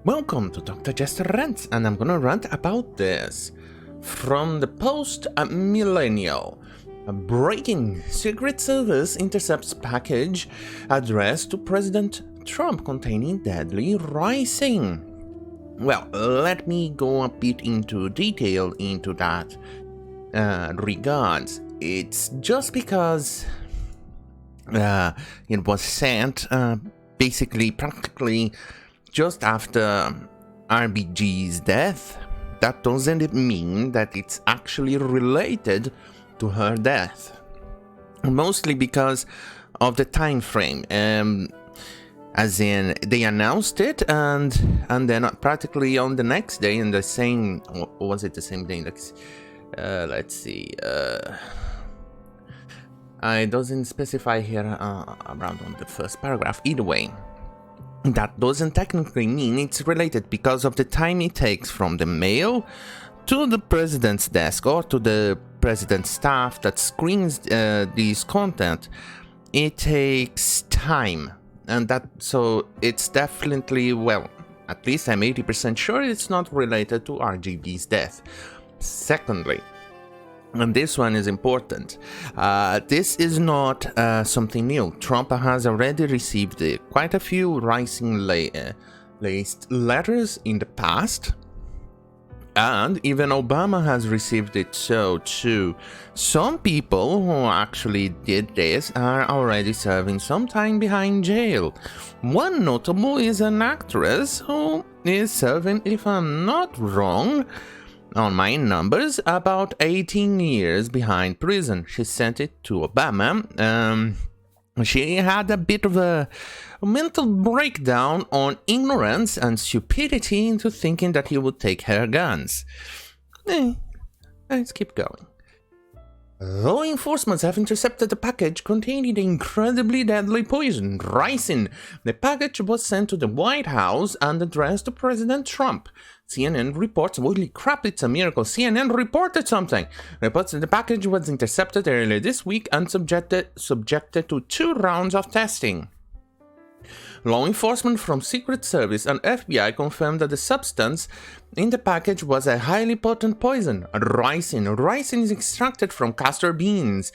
Welcome to Dr. Jester Rants, and I'm gonna rant about this. From the post-millennial, a breaking Secret Service intercepts package addressed to President Trump containing deadly Ricin. Well, let me go a bit into detail into that regards. It's just because it was sent practically just after RBG's death. That doesn't mean that it's actually related to her death. Mostly because of the time frame. As in, they announced it and then practically on the next day, in the same, or was it the same day? Let's see. It doesn't specify here around on the first paragraph. Either way, that doesn't technically mean it's related because of the time it takes from the mail to the president's desk or to the president's staff that screens this content. It takes time, and so it's definitely, well, at least I'm 80% sure it's not related to RGB's death. Secondly, and this one is important, this is not something new. Trump has already received quite a few Ricin-laced letters in the past, and even Obama has received it so too. Some people who actually did this are already serving some time behind jail. One notable is an actress who is serving, if I'm not wrong, on my numbers, about 18 years behind prison. She sent it to Obama. She had a bit of a mental breakdown on ignorance and stupidity into thinking that he would take her guns. Let's keep going. Law enforcement have intercepted a package containing the incredibly deadly poison, Ricin. The package was sent to the White House and addressed to President Trump. CNN reports, holy crap, it's a miracle, CNN reported something. Reports that the package was intercepted earlier this week and subjected to 2 rounds of testing. Law enforcement from Secret Service and FBI confirmed that the substance in the package was a highly potent poison, Ricin. Ricin is extracted from castor beans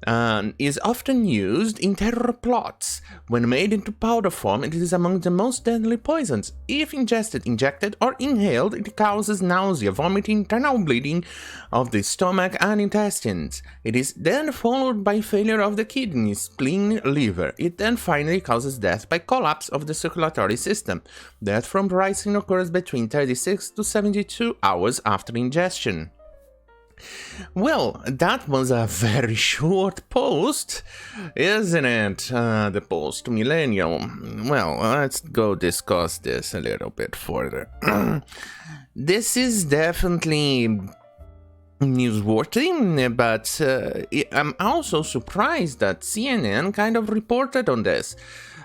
and is often used in terror plots. When made into powder form, it is among the most deadly poisons. If injected or inhaled, it causes nausea, vomiting, internal bleeding of the stomach and intestines. It is then followed by failure of the kidneys, spleen, liver. It then finally causes death by collapse of the circulatory system. Death from Ricin occurs between 36 to 72 hours after ingestion. Well, that was a very short post, isn't it? The post-millennial. Well, let's go discuss this a little bit further. This is definitely newsworthy, but I'm also surprised that CNN kind of reported on this.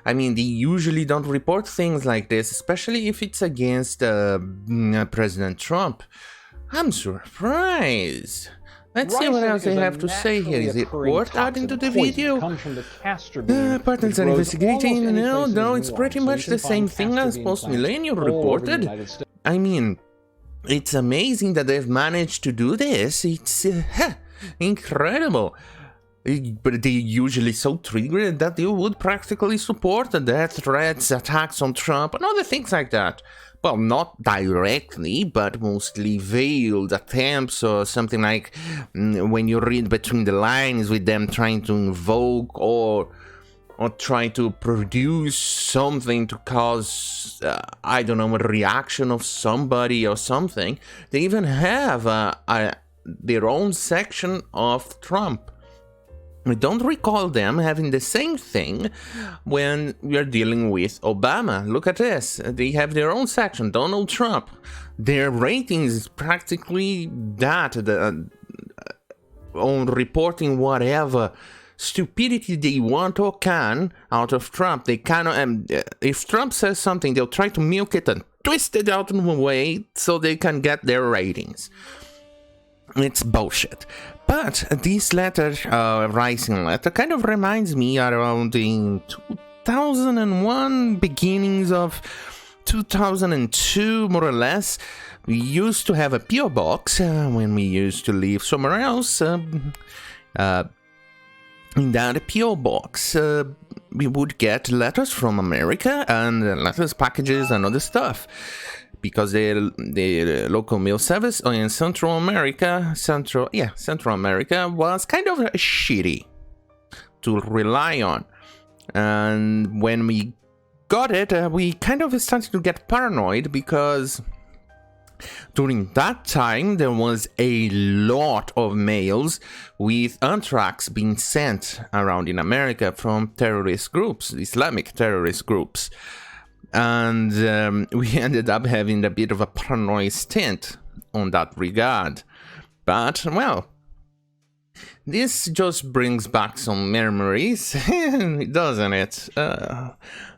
I mean, they usually don't report things like this, especially if it's against President Trump. I'm surprised. Let's see what else they have to say here. Is it worth adding to the video? Partners are investigating. No, it's pretty much the same thing as post-millennial reported. I mean, it's amazing that they've managed to do this. It's incredible. But they're usually so triggered that they would practically support the death threats, attacks on Trump, and other things like that. Well, not directly, but mostly veiled attempts or something like when you read between the lines with them trying to invoke or try to produce something to cause, I don't know, a reaction of somebody or something. They even have their own section of Trump. I don't recall them having the same thing when we are dealing with Obama. Look at this. They have their own section, Donald Trump. Their ratings is practically that, on reporting whatever stupidity they want or can out of Trump. They cannot, if Trump says something, they'll try to milk it and twist it out of the way so they can get their ratings. It's bullshit. But this letter, Ricin letter, kind of reminds me around in 2001, beginnings of 2002, more or less, we used to have a PO box when we used to live somewhere else. In that PO box, we would get letters from America and letters, packages, and other stuff. Because the local mail service in Central America was kind of shitty to rely on. And when we got it, we kind of started to get paranoid because during that time there was a lot of mails with anthrax being sent around in America from terrorist groups, Islamic terrorist groups. And we ended up having a bit of a paranoid stint on that regard. But, well, this just brings back some memories, doesn't it?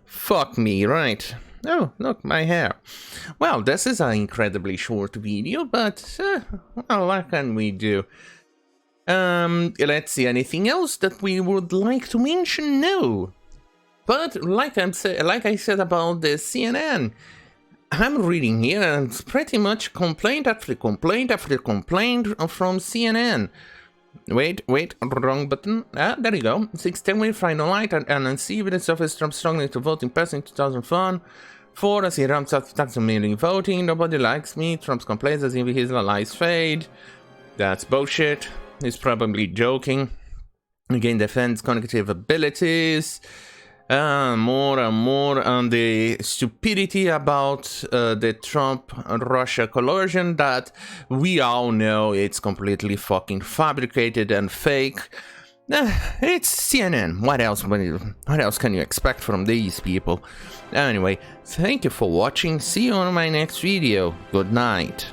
Fuck me, right? Oh, look, my hair. Well, this is an incredibly short video, but, well, what can we do? Let's see, anything else that we would like to mention? No. But like I said about the CNN, I'm reading here and it's pretty much complaint after complaint after complaint from CNN. Wait, wrong button. Ah, there you go. 6-10 final light and see evidence of Trump struggling to vote in person in 2004. 4, as he ramps up tax mailing voting. Nobody likes me. Trump's complaints as if his lies fade. That's bullshit. He's probably joking. Again, defends cognitive abilities. More and more on the stupidity about the Trump-Russia collusion that we all know it's completely fucking fabricated and fake. It's CNN. What else can you expect from these people? Anyway, thank you for watching. See you on my next video. Good night.